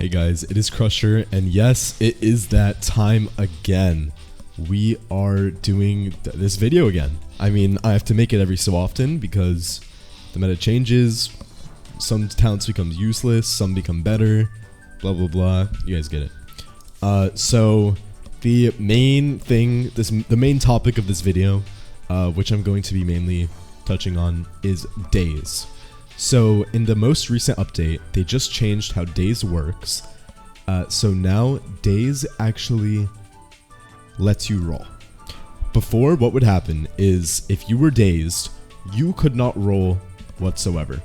Hey guys, it is Crusher, and yes, it is that time again. We are doing this video again. I mean, I have to make it every so often because the meta changes, some talents become useless, some become better, blah blah blah. You guys get it. So the main thing, the main topic of this video, which I'm going to be mainly touching on, is daze. So in the most recent update, they just changed how daze works. So now daze actually lets you roll. Before, what would happen is if you were dazed, you could not roll whatsoever.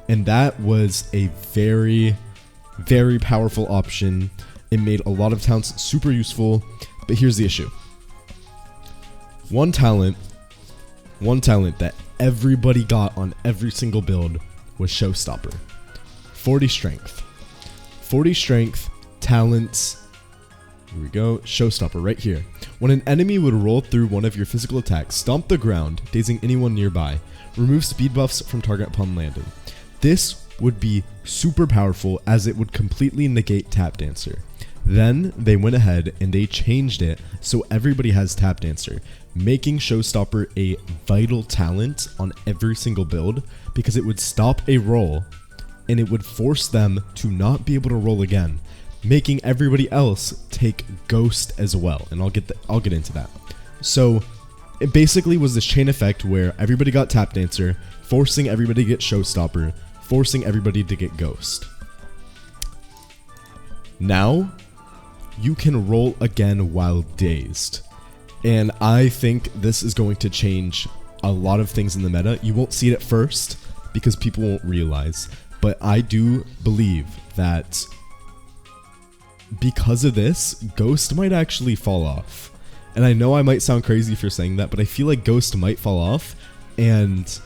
And that was a very, very powerful option. It made a lot of talents super useful, but here's the issue. One talent that everybody got on every single build was Showstopper. 40 strength. 40 strength, talents. Here we go. Showstopper right here. When an enemy would roll through one of your physical attacks, stomp the ground, dazing anyone nearby. Remove speed buffs from target upon landing. This would be super powerful as it would completely negate Tap Dancer. Then they went ahead and they changed it so everybody has Tap Dancer, making Showstopper a vital talent on every single build because it would stop a roll and it would force them to not be able to roll again, making everybody else take Ghost as well. And I'll get into that. So it basically was this chain effect where everybody got Tap Dancer, forcing everybody to get Showstopper, forcing everybody to get Ghost. Now you can roll again while dazed. And I think this is going to change a lot of things in the meta. You won't see it at first because people won't realize, but I do believe that because of this, Ghost might actually fall off. And I know I might sound crazy for saying that, but I feel like Ghost might fall off, and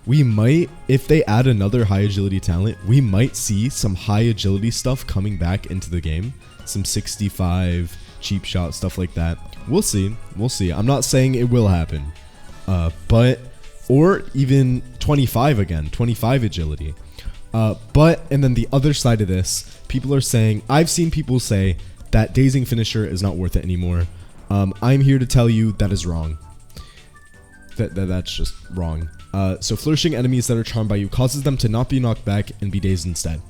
we might, if they add another high agility talent, we might see some high agility stuff coming back into the game. Some 65 cheap shot stuff like that. We'll see. We'll see. I'm not saying it will happen. Or even 25 again, 25 agility. And then the other side of this, people are saying, I've seen people say that dazing finisher is not worth it anymore. I'm here to tell you that is wrong. That's just wrong. So flourishing enemies that are charmed by you causes them to not be knocked back and be dazed instead.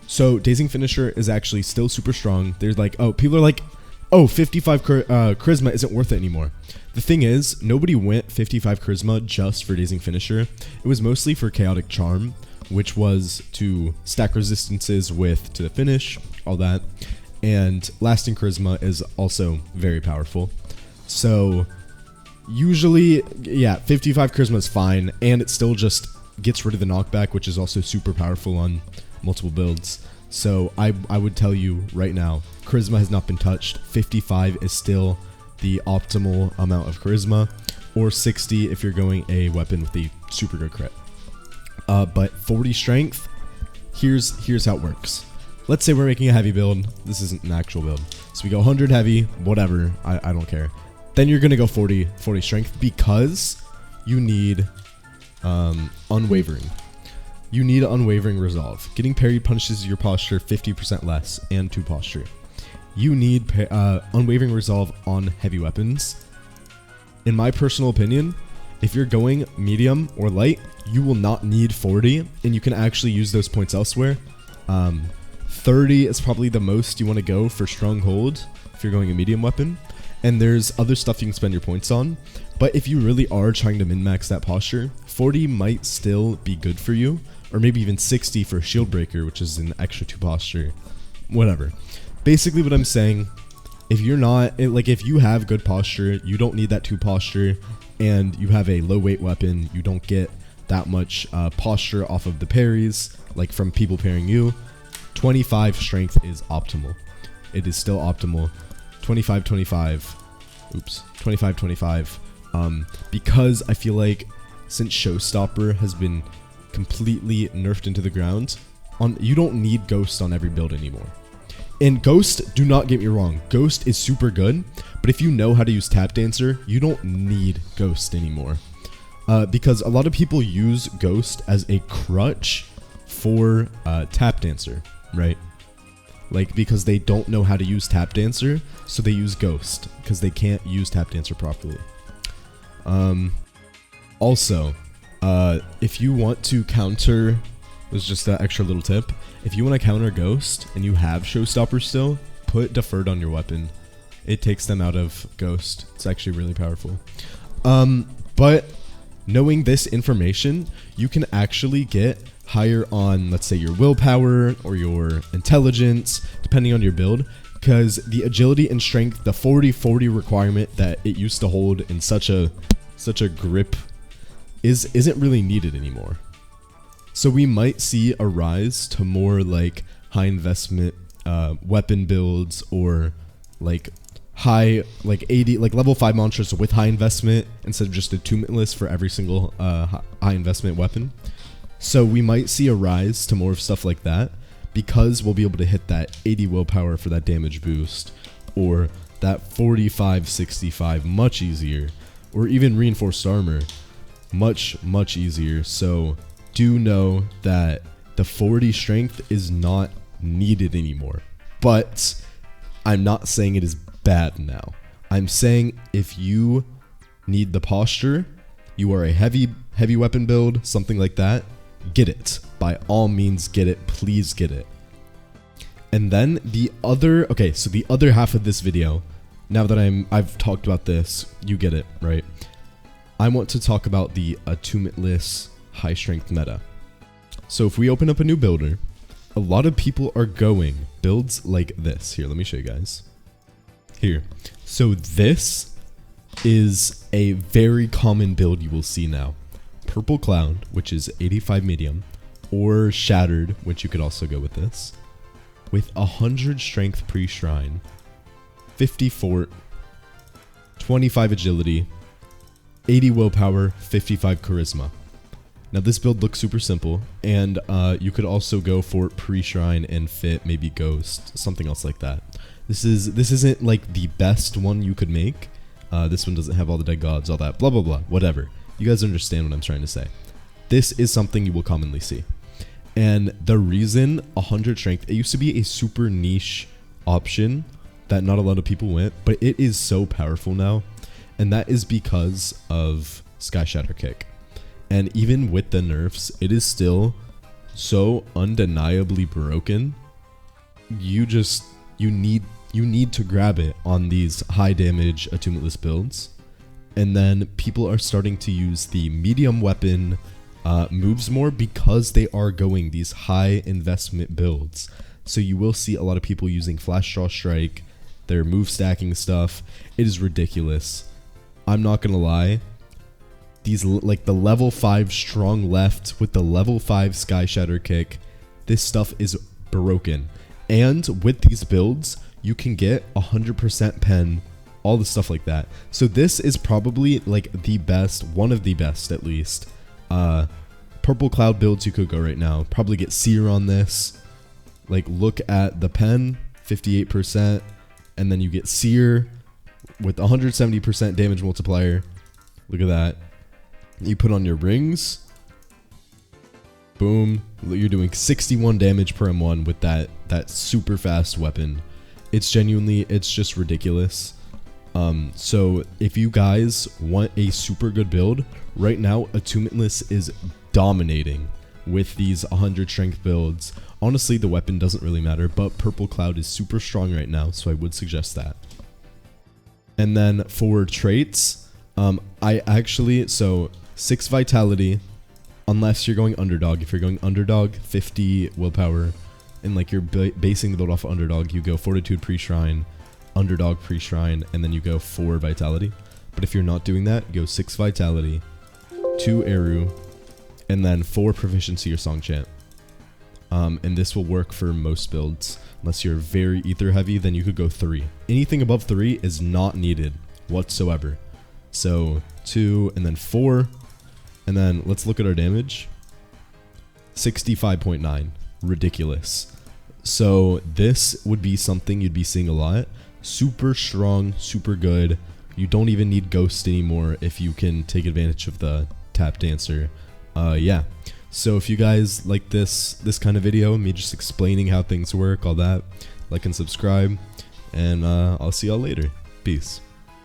So dazing finisher is actually still super strong. There's like, people are like, 55 charisma isn't worth it anymore. The thing is, nobody went 55 charisma just for dazing finisher. It was mostly for chaotic charm, which was to stack resistances with to the finish, all that. And lasting charisma is also very powerful. So usually, yeah, 55 charisma is fine, and it still just gets rid of the knockback, which is also super powerful on multiple builds. So I would tell you right now, charisma has not been touched. 55 is still the optimal amount of charisma, or 60 if you're going a weapon with a super good crit. But 40 strength, here's how it works. Let's say we're making a heavy build. This isn't an actual build. So we go 100 heavy, whatever, I don't care. Then you're gonna go 40 strength because you need unwavering. You need unwavering resolve. Getting parry punishes your posture 50% less and 2 posture. You need unwavering resolve on heavy weapons. In my personal opinion, if you're going medium or light, you will not need 40, and you can actually use those points elsewhere. 30 is probably the most you want to go for stronghold if you're going a medium weapon. And there's other stuff you can spend your points on. But if you really are trying to min-max that posture, 40 might still be good for you. Or maybe even 60 for shield breaker, which is an extra 2 posture. Whatever. Basically what I'm saying, if you're not, if you have good posture, you don't need that 2 posture, and you have a low weight weapon, you don't get that much posture off of the parries, like from people parrying you. 25 strength is optimal. It is still optimal. 25. Because I feel like since Showstopper has been completely nerfed into the ground, you don't need Ghost on every build anymore. And Ghost, do not get me wrong, Ghost is super good, but if you know how to use Tap Dancer, you don't need Ghost anymore. Because a lot of people use Ghost as a crutch for Tap Dancer, right? like because they don't know how to use Tap Dancer, so they use Ghost because they can't use Tap Dancer properly. Also, if you want to counter, there's just that extra little tip. If you want to counter Ghost and you have Showstopper still, put Deferred on your weapon. It takes them out of Ghost. It's actually really powerful. But knowing this information, you can actually get higher on, let's say, your willpower or your intelligence, depending on your build, because the agility and strength, the 40-40 requirement that it used to hold in such a grip isn't really needed anymore. So we might see a rise to more like high investment weapon builds, or like high, like 80, like level 5 monsters with high investment instead of just Attunementless for every single high investment weapon. So we might see a rise to more of stuff like that, because we'll be able to hit that 80 willpower for that damage boost, or that 45-65 much easier, or even reinforced armor much easier. So do know that the 40 strength is not needed anymore, but I'm not saying it is bad now. I'm saying if you need the posture, you are a heavy weapon build, something like that, get it. By all means, get it. Please get it. And then the other half of this video, now that I've talked about this, you get it, right? I want to talk about the Attunementless high strength meta. So if we open up a new builder, a lot of people are going builds like this. Here, let me show you guys. Here. So this is a very common build you will see now. Purple Cloud, which is 85 medium, or Shattered, which you could also go with this, with 100 strength pre-shrine, 50 fort, 25 agility, 80 willpower, 55 charisma. Now this build looks super simple, and you could also go for pre-shrine and fit maybe Ghost, something else like that. This isn't like the best one you could make. This one doesn't have all the dead gods, all that, blah blah blah, whatever. You guys understand what I'm trying to say. This is something you will commonly see. And the reason 100 strength, it used to be a super niche option that not a lot of people went, but it is so powerful now. And that is because of Sky Shatter Kick. And even with the nerfs, it is still so undeniably broken. You need to grab it on these high damage Attunementless builds. And then people are starting to use the medium weapon moves more because they are going these high investment builds. So you will see a lot of people using Flash Draw Strike, their move stacking stuff. It is ridiculous. I'm not gonna lie. These, like the level 5 strong left with the level 5 Sky Shatter Kick, this stuff is broken. And with these builds, you can get 100% pen, all the stuff like that. So this is probably like the best, one of the best at least, Purple Cloud builds you could go right now. Probably get Seer on this. Like look at the pen, 58%, and then you get Seer with 170% damage multiplier. Look at that. You put on your rings. Boom. You're doing 61 damage per M1 with that super fast weapon. It's just ridiculous. So if you guys want a super good build, right now Attunementless is dominating with these 100 strength builds. Honestly, the weapon doesn't really matter, but Purple Cloud is super strong right now, so I would suggest that. And then for traits, so 6 vitality, unless you're going underdog. If you're going underdog, 50 willpower, and like you're basing the build off of underdog, you go fortitude pre-shrine, underdog pre-shrine, and then you go 4 vitality. But if you're not doing that, you go 6 vitality, 2 Eru, and then 4 proficiency or song chant. And this will work for most builds. Unless you're very ether heavy, then you could go 3. Anything above 3 is not needed whatsoever. So 2 and then 4. And then let's look at our damage. 65.9. Ridiculous. So this would be something you'd be seeing a lot. Super strong, super good. You don't even need Ghost anymore if you can take advantage of the Tap Dancer. Yeah. So if you guys like this kind of video, me just explaining how things work, all that, like and subscribe, and I'll see y'all later. Peace.